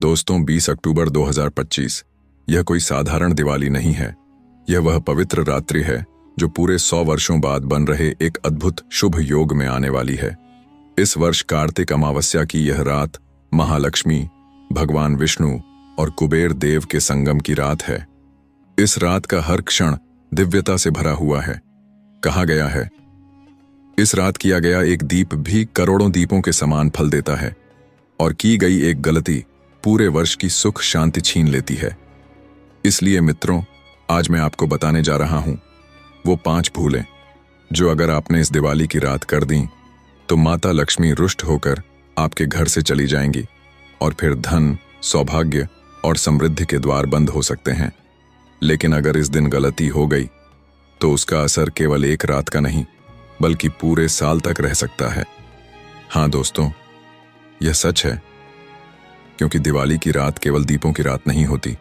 दोस्तों 20 अक्टूबर 2025 यह कोई साधारण दिवाली नहीं है। यह वह पवित्र रात्रि है जो पूरे 100 वर्षों बाद बन रहे एक अद्भुत शुभ योग में आने वाली है। इस वर्ष कार्तिक अमावस्या की यह रात महालक्ष्मी, भगवान विष्णु और कुबेर देव के संगम की रात है। इस रात का हर क्षण दिव्यता से भरा हुआ है। कहा गया है, इस रात किया गया एक दीप भी करोड़ों दीपों के समान फल देता है और की गई एक गलती पूरे वर्ष की सुख शांति छीन लेती है। इसलिए मित्रों, आज मैं आपको बताने जा रहा हूं वो 5 भूलें जो अगर आपने इस दिवाली की रात कर दी तो माता लक्ष्मी रुष्ट होकर आपके घर से चली जाएंगी और फिर धन, सौभाग्य और समृद्धि के द्वार बंद हो सकते हैं। लेकिन अगर इस दिन गलती हो गई तो उसका असर केवल एक रात का नहीं बल्कि पूरे साल तक रह सकता है। हाँ दोस्तों, यह सच है, क्योंकि दिवाली की रात केवल दीपों की रात नहीं होती।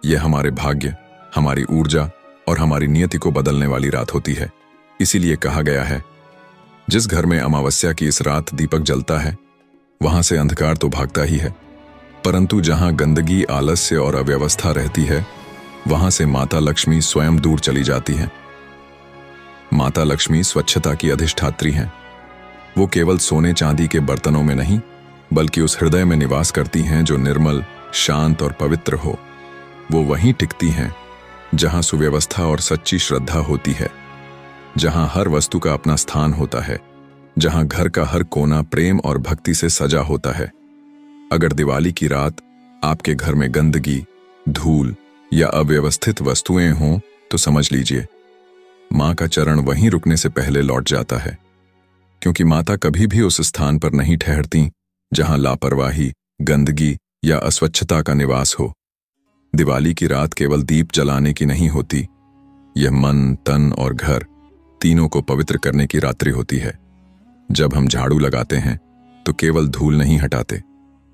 यह हमारे भाग्य, हमारी ऊर्जा और हमारी नियति को बदलने वाली रात होती है। इसीलिए कहा गया है, जिस घर में अमावस्या की इस रात दीपक जलता है वहां से अंधकार तो भागता ही है, परंतु जहां गंदगी, आलस्य और अव्यवस्था रहती है वहां से माता लक्ष्मी स्वयं दूर चली जाती है। माता लक्ष्मी स्वच्छता की अधिष्ठात्री हैं। वो केवल सोने चांदी के बर्तनों में नहीं बल्कि उस हृदय में निवास करती हैं जो निर्मल, शांत और पवित्र हो। वो वहीं टिकती हैं जहां सुव्यवस्था और सच्ची श्रद्धा होती है, जहां हर वस्तु का अपना स्थान होता है, जहां घर का हर कोना प्रेम और भक्ति से सजा होता है। अगर दिवाली की रात आपके घर में गंदगी, धूल या अव्यवस्थित वस्तुएं हों तो समझ लीजिए मां का चरण वहीं रुकने से पहले लौट जाता है, क्योंकि माता कभी भी उस स्थान पर नहीं ठहरती जहां लापरवाही, गंदगी या अस्वच्छता का निवास हो। दिवाली की रात केवल दीप जलाने की नहीं होती, यह मन, तन और घर तीनों को पवित्र करने की रात्रि होती है। जब हम झाड़ू लगाते हैं तो केवल धूल नहीं हटाते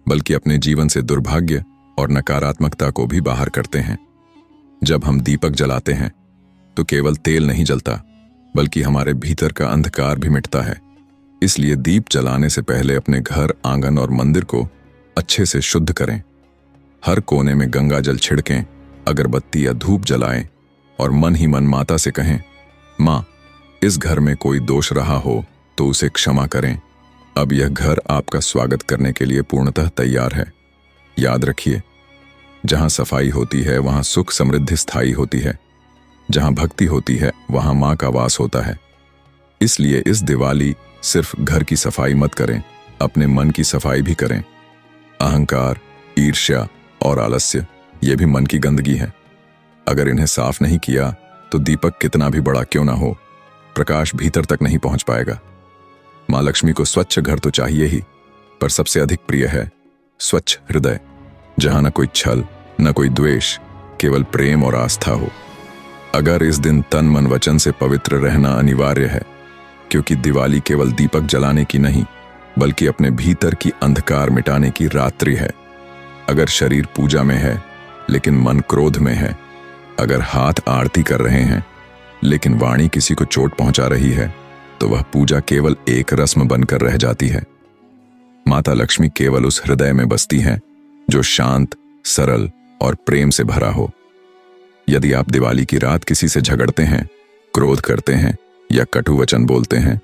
बल्कि अपने जीवन से दुर्भाग्य और नकारात्मकता को भी बाहर करते हैं। जब हम दीपक जलाते हैं तो केवल तेल नहीं जलता बल्कि हमारे भीतर का अंधकार भी मिटता है। इसलिए दीप जलाने से पहले अपने घर, आंगन और मंदिर को अच्छे से शुद्ध करें। हर कोने में गंगा जल छिड़कें, अगरबत्ती या धूप जलाएं और मन ही मन माता से कहें, मां, इस घर में कोई दोष रहा हो तो उसे क्षमा करें। अब यह घर आपका स्वागत करने के लिए पूर्णतः तैयार है। याद रखिए, जहां सफाई होती है वहां सुख समृद्धि स्थायी होती है। जहां भक्ति होती है वहां मां का वास होता है। इसलिए इस दिवाली सिर्फ घर की सफाई मत करें, अपने मन की सफाई भी करें। अहंकार, ईर्ष्या और आलस्य ये भी मन की गंदगी है। अगर इन्हें साफ नहीं किया तो दीपक कितना भी बड़ा क्यों ना हो, प्रकाश भीतर तक नहीं पहुंच पाएगा। मां लक्ष्मी को स्वच्छ घर तो चाहिए ही, पर सबसे अधिक प्रिय है स्वच्छ हृदय, जहां न कोई छल, न कोई द्वेष, केवल प्रेम और आस्था हो। अगर इस दिन तन, मन, वचन से पवित्र रहना अनिवार्य है, क्योंकि दिवाली केवल दीपक जलाने की नहीं बल्कि अपने भीतर की अंधकार मिटाने की रात्रि है। अगर शरीर पूजा में है लेकिन मन क्रोध में है, अगर हाथ आरती कर रहे हैं लेकिन वाणी किसी को चोट पहुंचा रही है, तो वह पूजा केवल एक रस्म बनकर रह जाती है। माता लक्ष्मी केवल उस हृदय में बसती हैं जो शांत, सरल और प्रेम से भरा हो। यदि आप दिवाली की रात किसी से झगड़ते हैं, क्रोध करते हैं या कटु वचन बोलते हैं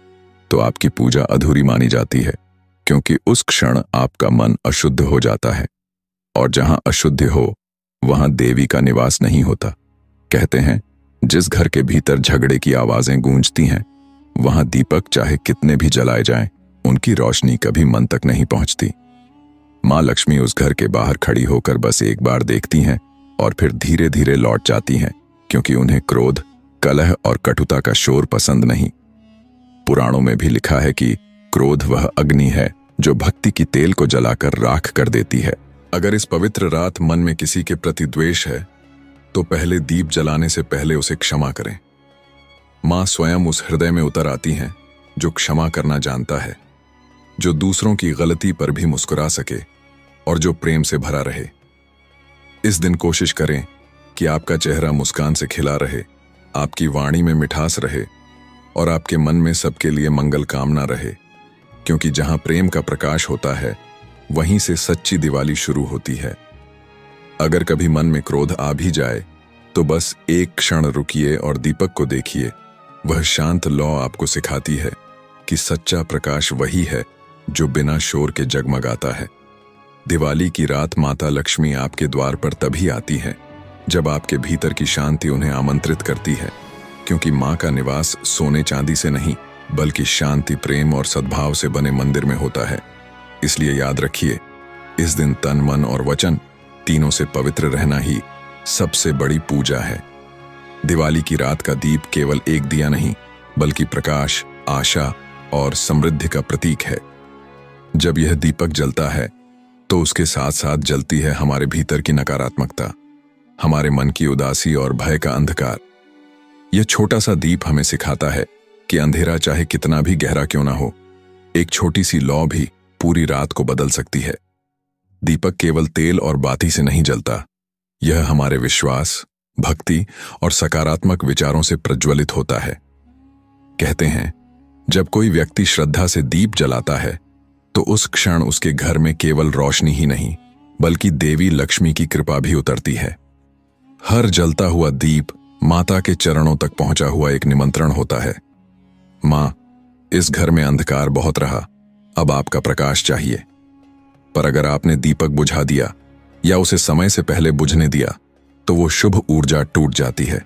तो आपकी पूजा अधूरी मानी जाती है, क्योंकि उस क्षण आपका मन अशुद्ध हो जाता है और जहां अशुद्ध हो वहां देवी का निवास नहीं होता। कहते हैं, जिस घर के भीतर झगड़े की आवाजें गूंजती हैं वहां दीपक चाहे कितने भी जलाए जाएं, उनकी रोशनी कभी मन तक नहीं पहुंचती। मां लक्ष्मी उस घर के बाहर खड़ी होकर बस एक बार देखती हैं और फिर धीरे धीरे लौट जाती हैं, क्योंकि उन्हें क्रोध, कलह और कटुता का शोर पसंद नहीं। पुराणों में भी लिखा है कि क्रोध वह अग्नि है जो भक्ति की तेल को जलाकर राख कर देती है। अगर इस पवित्र रात मन में किसी के प्रति द्वेष है तो पहले दीप जलाने से पहले उसे क्षमा करें। मां स्वयं उस हृदय में उतर आती हैं जो क्षमा करना जानता है, जो दूसरों की गलती पर भी मुस्कुरा सके और जो प्रेम से भरा रहे। इस दिन कोशिश करें कि आपका चेहरा मुस्कान से खिला रहे, आपकी वाणी में मिठास रहे और आपके मन में सबके लिए मंगल कामना रहे, क्योंकि जहां प्रेम का प्रकाश होता है वहीं से सच्ची दिवाली शुरू होती है। अगर कभी मन में क्रोध आ भी जाए तो बस एक क्षण रुकिए और दीपक को देखिए। वह शांत लौ आपको सिखाती है कि सच्चा प्रकाश वही है जो बिना शोर के जगमगाता है। दिवाली की रात माता लक्ष्मी आपके द्वार पर तभी आती है जब आपके भीतर की शांति उन्हें आमंत्रित करती है, क्योंकि माँ का निवास सोने चांदी से नहीं बल्कि शांति, प्रेम और सद्भाव से बने मंदिर में होता है। इसलिए याद रखिए, इस दिन तन, मन और वचन तीनों से पवित्र रहना ही सबसे बड़ी पूजा है। दिवाली की रात का दीप केवल एक दिया नहीं बल्कि प्रकाश, आशा और समृद्धि का प्रतीक है। जब यह दीपक जलता है तो उसके साथ साथ जलती है हमारे भीतर की नकारात्मकता, हमारे मन की उदासी और भय का अंधकार। यह छोटा सा दीप हमें सिखाता है कि अंधेरा चाहे कितना भी गहरा क्यों ना हो, एक छोटी सी लौ भी पूरी रात को बदल सकती है। दीपक केवल तेल और बाती से नहीं जलता, यह हमारे विश्वास, भक्ति और सकारात्मक विचारों से प्रज्वलित होता है। कहते हैं, जब कोई व्यक्ति श्रद्धा से दीप जलाता है तो उस क्षण उसके घर में केवल रोशनी ही नहीं बल्कि देवी लक्ष्मी की कृपा भी उतरती है। हर जलता हुआ दीप माता के चरणों तक पहुंचा हुआ एक निमंत्रण होता है। मां, इस घर में अंधकार बहुत रहा, अब आपका प्रकाश चाहिए। पर अगर आपने दीपक बुझा दिया या उसे समय से पहले बुझने दिया तो वो शुभ ऊर्जा टूट जाती है।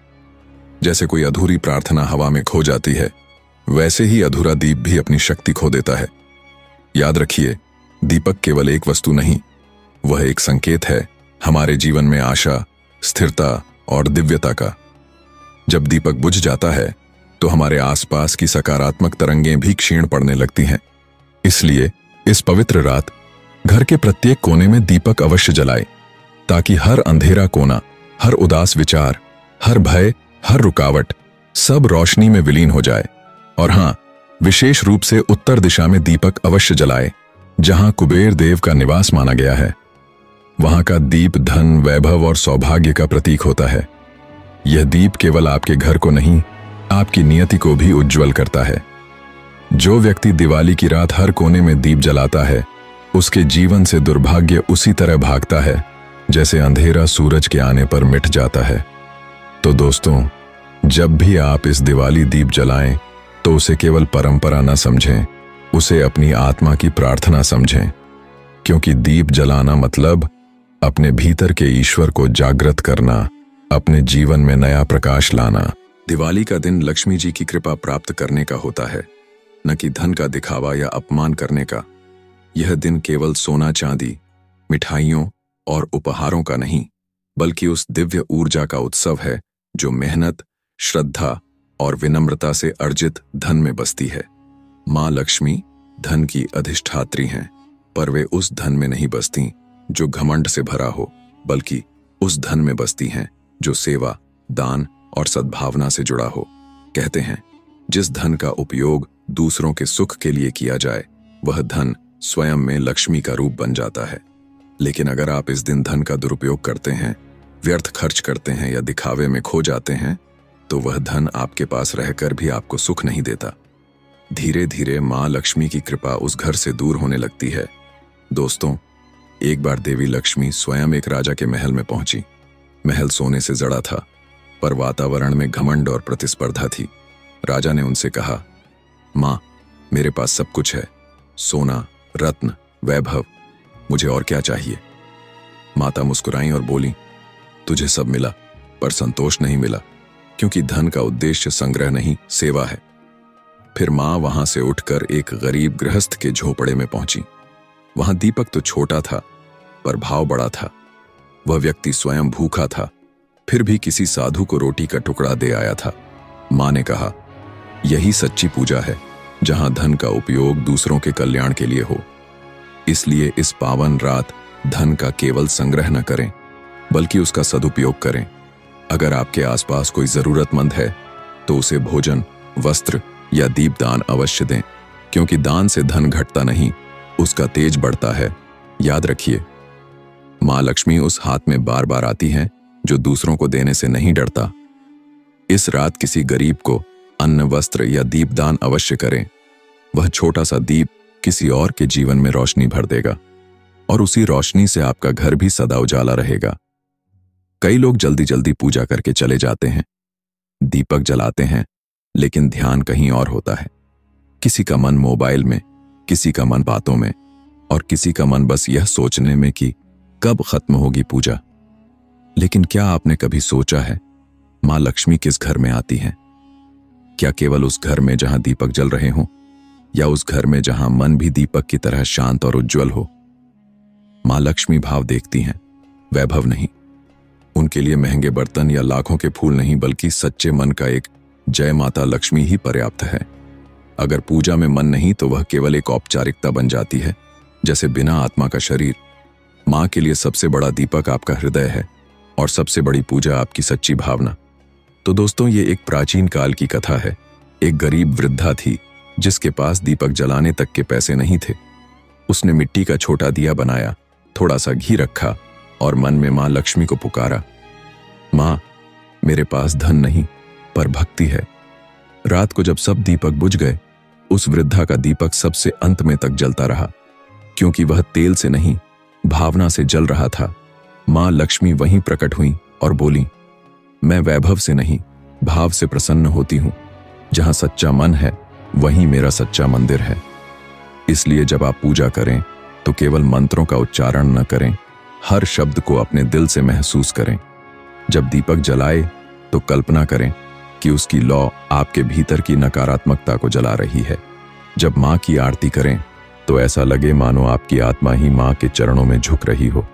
जैसे कोई अधूरी प्रार्थना हवा में खो जाती है, वैसे ही अधूरा दीप भी अपनी शक्ति खो देता है। याद रखिए, दीपक केवल एक वस्तु नहीं, वह एक संकेत है हमारे जीवन में आशा, स्थिरता और दिव्यता का। जब दीपक बुझ जाता है तो हमारे आसपास की सकारात्मक तरंगें भी क्षीण पड़ने लगती हैं। इसलिए इस पवित्र रात घर के प्रत्येक कोने में दीपक अवश्य जलाए, ताकि हर अंधेरा कोना, हर उदास विचार, हर भय, हर रुकावट सब रोशनी में विलीन हो जाए। और हाँ, विशेष रूप से उत्तर दिशा में दीपक अवश्य जलाए, जहां कुबेर देव का निवास माना गया है। वहां का दीप धन, वैभव और सौभाग्य का प्रतीक होता है। यह दीप केवल आपके घर को नहीं, आपकी नियति को भी उज्जवल करता है। जो व्यक्ति दिवाली की रात हर कोने में दीप जलाता है, उसके जीवन से दुर्भाग्य उसी तरह भागता है जैसे अंधेरा सूरज के आने पर मिट जाता है। तो दोस्तों, जब भी आप इस दिवाली दीप जलाएं तो उसे केवल परंपरा न समझें, उसे अपनी आत्मा की प्रार्थना समझें, क्योंकि दीप जलाना मतलब अपने भीतर के ईश्वर को जागृत करना, अपने जीवन में नया प्रकाश लाना। दिवाली का दिन लक्ष्मी जी की कृपा प्राप्त करने का होता है, न कि धन का दिखावा या अपमान करने का। यह दिन केवल सोना चांदी, मिठाइयों और उपहारों का नहीं बल्कि उस दिव्य ऊर्जा का उत्सव है जो मेहनत, श्रद्धा और विनम्रता से अर्जित धन में बसती है। मां लक्ष्मी धन की अधिष्ठात्री हैं, पर वे उस धन में नहीं बसती जो घमंड से भरा हो, बल्कि उस धन में बसती हैं जो सेवा, दान और सद्भावना से जुड़ा हो। कहते हैं, जिस धन का उपयोग दूसरों के सुख के लिए किया जाए, वह धन स्वयं में लक्ष्मी का रूप बन जाता है। लेकिन अगर आप इस दिन धन का दुरुपयोग करते हैं, व्यर्थ खर्च करते हैं या दिखावे में खो जाते हैं, तो वह धन आपके पास रहकर भी आपको सुख नहीं देता। धीरे धीरे मां लक्ष्मी की कृपा उस घर से दूर होने लगती है। दोस्तों, एक बार देवी लक्ष्मी स्वयं एक राजा के महल में पहुंची। महल सोने से जड़ा था, पर वातावरण में घमंड और प्रतिस्पर्धा थी। राजा ने उनसे कहा, मां, मेरे पास सब कुछ है, सोना, रत्न, वैभव, मुझे और क्या चाहिए। माता मुस्कुराई और बोली, तुझे सब मिला, पर संतोष नहीं मिला, क्योंकि धन का उद्देश्य संग्रह नहीं, सेवा है। फिर मां वहां से उठकर एक गरीब गृहस्थ के झोपड़े में पहुंची। वहां दीपक तो छोटा था, पर भाव बड़ा था। वह व्यक्ति स्वयं भूखा था, फिर भी किसी साधु को रोटी का टुकड़ा दे आया था। मां ने कहा, यही सच्ची पूजा है, जहां धन का उपयोग दूसरों के कल्याण के लिए हो। इसलिए इस पावन रात धन का केवल संग्रह न करें, बल्कि उसका सदुपयोग करें। अगर आपके आसपास कोई जरूरतमंद है तो उसे भोजन, वस्त्र या दीपदान अवश्य दें, क्योंकि दान से धन घटता नहीं, उसका तेज बढ़ता है। याद रखिए, मां लक्ष्मी उस हाथ में बार बार आती हैं जो दूसरों को देने से नहीं डरता। इस रात किसी गरीब को अन्न, वस्त्र या दीपदान अवश्य करें। वह छोटा सा दीप किसी और के जीवन में रोशनी भर देगा। और उसी रोशनी से आपका घर भी सदा उजाला रहेगा। कई लोग जल्दी जल्दी पूजा करके चले जाते हैं, दीपक जलाते हैं, लेकिन ध्यान कहीं और होता है। किसी का मन मोबाइल में, किसी का मन बातों में, और किसी का मन बस यह सोचने में कि कब खत्म होगी पूजा। लेकिन क्या आपने कभी सोचा है मां लक्ष्मी किस घर में आती हैं? क्या केवल उस घर में जहां दीपक जल रहे हों, या उस घर में जहां मन भी दीपक की तरह शांत और उज्जवल हो? मां लक्ष्मी भाव देखती हैं, वैभव नहीं। उनके लिए महंगे बर्तन या लाखों के फूल नहीं, बल्कि सच्चे मन का एक जय माता लक्ष्मी ही पर्याप्त है। अगर पूजा में मन नहीं तो वह केवल एक औपचारिकता बन जाती है, जैसे बिना आत्मा का शरीर। मां के लिए सबसे बड़ा दीपक आपका हृदय है, और सबसे बड़ी पूजा आपकी सच्ची भावना। तो दोस्तों, ये एक प्राचीन काल की कथा है। एक गरीब वृद्धा थी जिसके पास दीपक जलाने तक के पैसे नहीं थे। उसने मिट्टी का छोटा दिया बनाया, थोड़ा सा घी रखा और मन में मां लक्ष्मी को पुकारा, मां, मेरे पास धन नहीं पर भक्ति है। रात को जब सब दीपक बुझ गए, उस वृद्धा का दीपक सबसे अंत में तक जलता रहा, क्योंकि वह तेल से नहीं, भावना से जल रहा था। मां लक्ष्मी वहीं प्रकट हुई और बोली, मैं वैभव से नहीं, भाव से प्रसन्न होती हूं। जहां सच्चा मन है वहीं मेरा सच्चा मंदिर है। इसलिए जब आप पूजा करें तो केवल मंत्रों का उच्चारण न करें, हर शब्द को अपने दिल से महसूस करें। जब दीपक जलाए तो कल्पना करें कि उसकी लौ आपके भीतर की नकारात्मकता को जला रही है। जब मां की आरती करें तो ऐसा लगे मानो आपकी आत्मा ही मां के चरणों में झुक रही हो।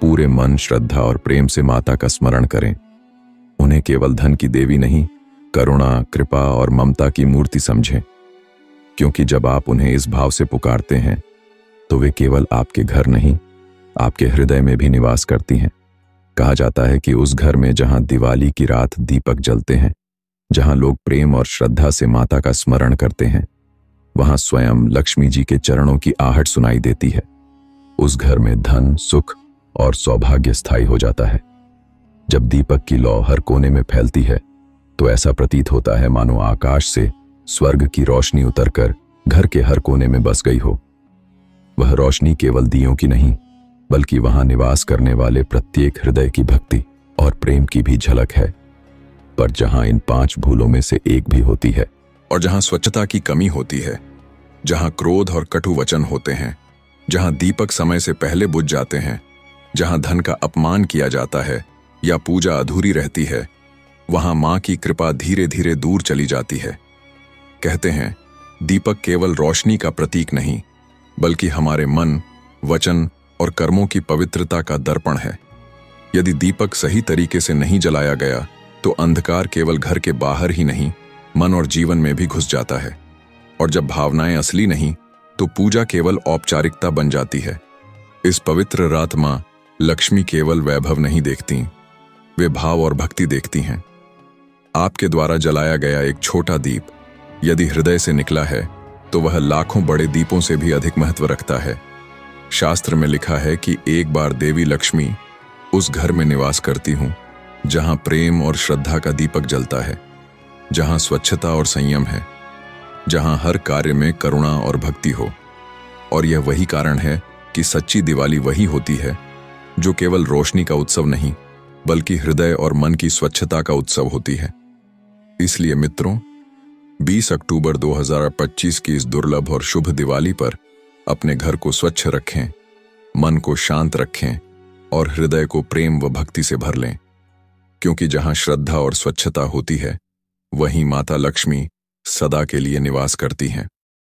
पूरे मन, श्रद्धा और प्रेम से माता का स्मरण करें। उन्हें केवल धन की देवी नहीं, करुणा, कृपा और ममता की मूर्ति समझें, क्योंकि जब आप उन्हें इस भाव से पुकारते हैं तो वे केवल आपके घर नहीं, आपके हृदय में भी निवास करती हैं। कहा जाता है कि उस घर में जहां दिवाली की रात दीपक जलते हैं, जहां लोग प्रेम और श्रद्धा से माता का स्मरण करते हैं, वहां स्वयं लक्ष्मी जी के चरणों की आहट सुनाई देती है। उस घर में धन, सुख और सौभाग्य स्थायी हो जाता है। जब दीपक की लौ हर कोने में फैलती है तो ऐसा प्रतीत होता है मानो आकाश से स्वर्ग की रोशनी उतरकर घर के हर कोने में बस गई हो। वह रोशनी केवल दियों की नहीं, बल्कि वहां निवास करने वाले प्रत्येक हृदय की भक्ति और प्रेम की भी झलक है। पर जहां इन 5 भूलों में से एक भी होती है, और जहां स्वच्छता की कमी होती है, जहां क्रोध और कटु वचन होते हैं, जहां दीपक समय से पहले बुझ जाते हैं, जहां धन का अपमान किया जाता है या पूजा अधूरी रहती है, वहां मां की कृपा धीरे धीरे दूर चली जाती है। कहते हैं, दीपक केवल रोशनी का प्रतीक नहीं, बल्कि हमारे मन, वचन और कर्मों की पवित्रता का दर्पण है। यदि दीपक सही तरीके से नहीं जलाया गया तो अंधकार केवल घर के बाहर ही नहीं, मन और जीवन में भी घुस जाता है। और जब भावनाएं असली नहीं तो पूजा केवल औपचारिकता बन जाती है। इस पवित्र रात मां लक्ष्मी केवल वैभव नहीं देखती, वे भाव और भक्ति देखती हैं। आपके द्वारा जलाया गया एक छोटा दीप यदि हृदय से निकला है तो वह लाखों बड़े दीपों से भी अधिक महत्व रखता है। शास्त्र में लिखा है कि एक बार देवी लक्ष्मी उस घर में निवास करती हूं जहां प्रेम और श्रद्धा का दीपक जलता है, जहां स्वच्छता और संयम है, जहां हर कार्य में करुणा और भक्ति हो। और यह वही कारण है कि सच्ची दिवाली वही होती है जो केवल रोशनी का उत्सव नहीं, बल्कि हृदय और मन की स्वच्छता का उत्सव होती है। इसलिए मित्रों, 20 अक्टूबर 2025 की इस दुर्लभ और शुभ दिवाली पर अपने घर को स्वच्छ रखें, मन को शांत रखें और हृदय को प्रेम व भक्ति से भर लें, क्योंकि जहां श्रद्धा और स्वच्छता होती है वहीं माता लक्ष्मी सदा के लिए निवास करती हैं।